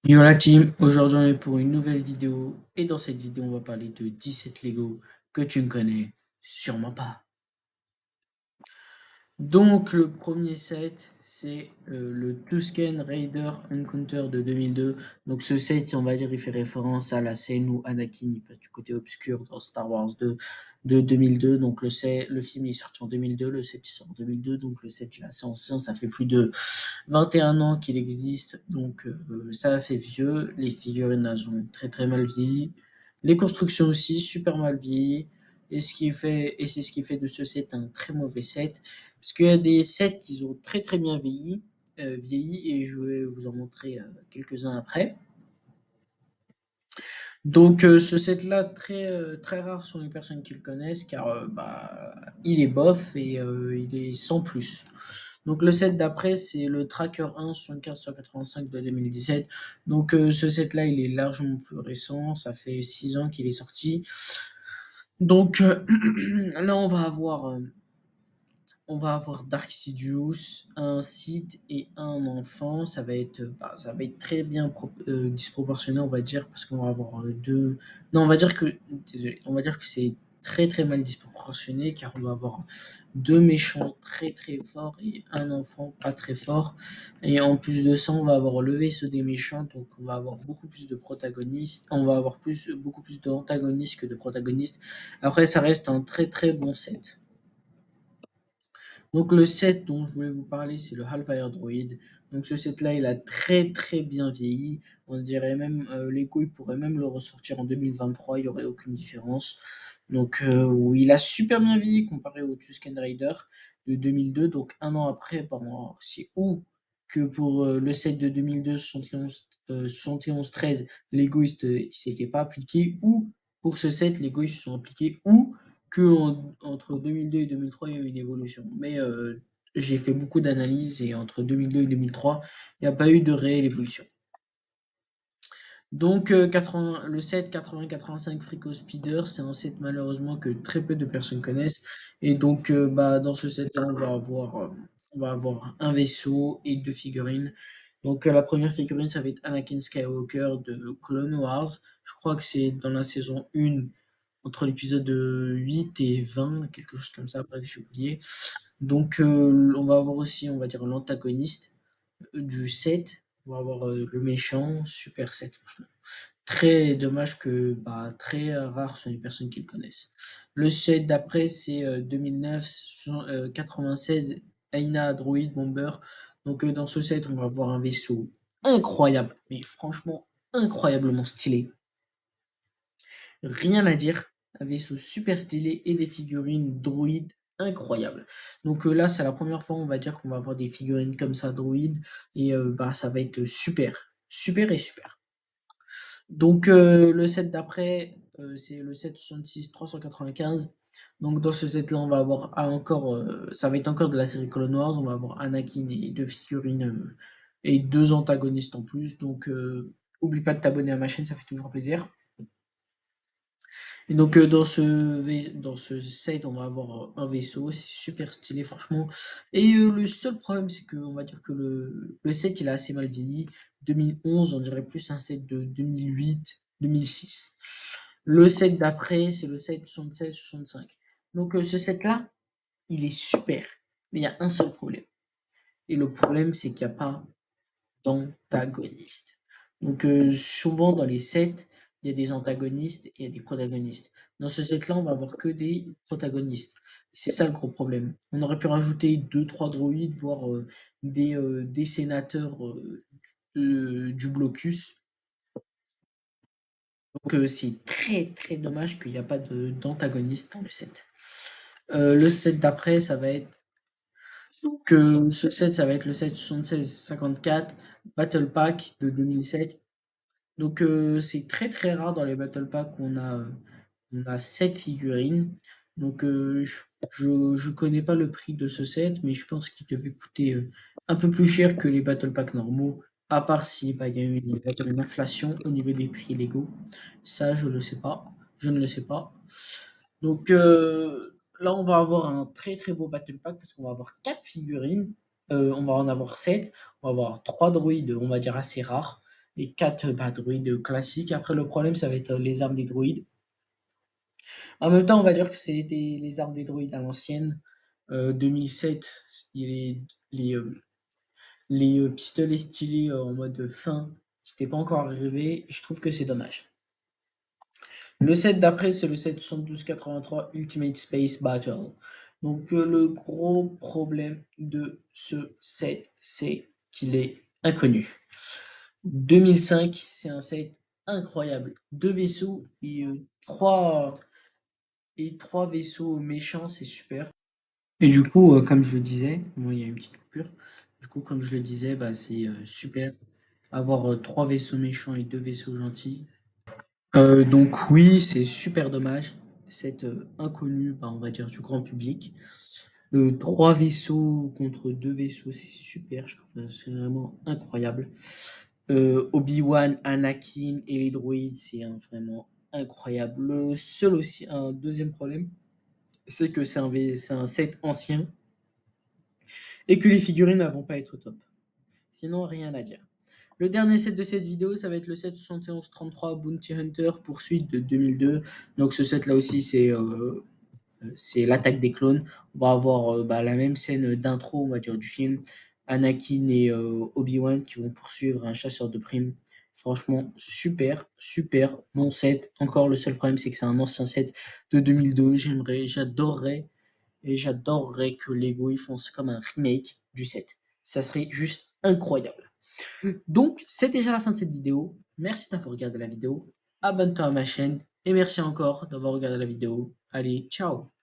Yo la team, aujourd'hui on est pour une nouvelle vidéo et dans cette vidéo on va parler de 17 Lego que tu ne connais sûrement pas. Donc le premier set c'est le Tusken Raider Encounter de 2002. Donc ce set on va dire il fait référence à la scène où Anakin il passe du côté obscur dans Star Wars 2 de 2002. Donc le film est sorti en 2002, le set il sort en 2002, donc le set il est assez ancien, ça fait plus de 21 ans qu'il existe, donc ça a fait vieux. Les figurines, elles ont très très mal vieilli. Les constructions aussi, super mal vieilli. Et c'est ce qui fait de ce set un très mauvais set. Parce qu'il y a des sets qui ont très très bien vieilli et je vais vous en montrer quelques-uns après. Donc ce set-là, très rare sont les personnes qui le connaissent car il est bof et il est sans plus. Donc le set d'après, c'est le Tracker 1 75-185 de 2017. Donc ce set-là, il est largement plus récent, ça fait 6 ans qu'il est sorti. Donc là, on va avoir Dark Sidious, un Sith et un enfant. Ça va être très bien disproportionné, on va dire, parce qu'on va avoir deux. Non, on va dire que, désolé, on va dire que c'est très très mal disproportionné, car on va avoir deux méchants très très forts et un enfant pas très fort. Et en plus de ça, on va avoir le vaisseau des méchants, donc on va avoir beaucoup plus de protagonistes. On va avoir beaucoup plus d'antagonistes que de protagonistes. Après, ça reste un très très bon set. Donc le set dont je voulais vous parler, c'est le Hellfire Droid. Donc ce set-là, il a très très bien vieilli. On dirait même, Lego, il pourrait même le ressortir en 2023, il n'y aurait aucune différence. Donc oui, il a super bien vieilli comparé au Tusken Raider de 2002. Donc un an après, c'est où que pour le set de 2002, 71-13, Lego il s'était pas appliqué, ou pour ce set, Lego ils se sont appliqués, ou entre 2002 et 2003, il y a eu une évolution. Mais j'ai fait beaucoup d'analyses et entre 2002 et 2003, il n'y a pas eu de réelle évolution. Donc le set 80-85 Frico Speeder, c'est un set malheureusement que très peu de personnes connaissent. Et donc dans ce set-là, on va avoir un vaisseau et deux figurines. Donc la première figurine, ça va être Anakin Skywalker de Clone Wars. Je crois que c'est dans la saison 1, entre l'épisode 8 et 20, quelque chose comme ça, bref, j'ai oublié. Donc on va avoir aussi, on va dire, l'antagoniste du set. On va avoir le méchant, super set, franchement. Très dommage que très rare sont les personnes qui le connaissent. Le set d'après, c'est 2009, 96, Aina Droid Bomber. Donc dans ce set, on va avoir un vaisseau incroyable, mais franchement incroyablement stylé. Rien à dire. Un vaisseau super stylé et des figurines droïdes incroyables. Donc là, c'est la première fois, on va dire, qu'on va avoir des figurines comme ça, droïdes. Et ça va être super. Super et super. Donc le set d'après, c'est le set 66 395. Donc dans ce set-là, on va avoir encore, ça va être encore de la série Clone Wars. On va avoir Anakin et deux figurines et deux antagonistes en plus. Donc oublie pas de t'abonner à ma chaîne, ça fait toujours plaisir. Et donc dans ce set, on va avoir un vaisseau, c'est super stylé franchement. Et le seul problème, c'est que on va dire que le set, il a assez mal vieilli. 2011, on dirait plus un set de 2008-2006. Le set d'après, c'est le set 76-65. Donc ce set-là, il est super, mais il y a un seul problème. Et le problème, c'est qu'il n'y a pas d'antagonistes. Donc souvent dans les sets, il y a des antagonistes et il y a des protagonistes. Dans ce set-là, on va avoir que des protagonistes. C'est ça le gros problème. On aurait pu rajouter deux, trois droïdes, voire des sénateurs du blocus. Donc c'est très très dommage qu'il n'y a pas d'antagoniste dans le set. Le set d'après, ça va être ce set, ça va être le set 76-54 Battle Pack de 2007. Donc c'est très très rare dans les battle packs on a 7 figurines. Donc je connais pas le prix de ce set, mais je pense qu'il devait coûter un peu plus cher que les battle packs normaux, à part si il y a eu une inflation au niveau des prix légaux. Ça, je le sais pas. Je ne le sais pas. Donc là, on va avoir un très très beau battle pack parce qu'on va avoir 4 figurines. On va en avoir 7. On va avoir 3 droïdes, on va dire assez rares. et 4 bah, droïdes classiques. Après, le problème, ça va être les armes des droïdes. En même temps, on va dire que c'était les armes des droïdes à l'ancienne. 2007, les, euh, les pistolets stylés en mode fin, c'était pas encore arrivé. Et je trouve que c'est dommage. Le set d'après, c'est le set 7283 Ultimate Space Battle. Donc, le gros problème de ce set, c'est qu'il est inconnu. 2005, c'est un set incroyable. Deux vaisseaux et trois vaisseaux méchants, c'est super. Et du coup, comme je le disais, bon, il y a une petite coupure. Du coup, comme je le disais, bah, c'est super. Avoir trois vaisseaux méchants et deux vaisseaux gentils. Donc oui, c'est super dommage. Cet inconnu, bah, on va dire, du grand public. Trois vaisseaux contre deux vaisseaux, c'est super. Je trouve que c'est vraiment incroyable. Obi-Wan, Anakin et les droïdes, c'est vraiment incroyable. Le seul aussi, un deuxième problème, c'est que c'est un set ancien et que les figurines ne vont pas être au top. Sinon, rien à dire. Le dernier set de cette vidéo, ça va être le set 7133 Bounty Hunter Poursuite de 2002. Donc ce set là aussi, c'est l'attaque des clones. On va avoir bah, la même scène d'intro, on va dire, du film. Anakin et Obi-Wan qui vont poursuivre un chasseur de primes. Franchement, super, super bon set. Encore, le seul problème, c'est que c'est un ancien set de 2002. J'adorerais que Lego ils font comme un remake du set. Ça serait juste incroyable. Donc, c'est déjà la fin de cette vidéo. Merci d'avoir regardé la vidéo. Abonne-toi à ma chaîne et merci encore d'avoir regardé la vidéo. Allez, ciao!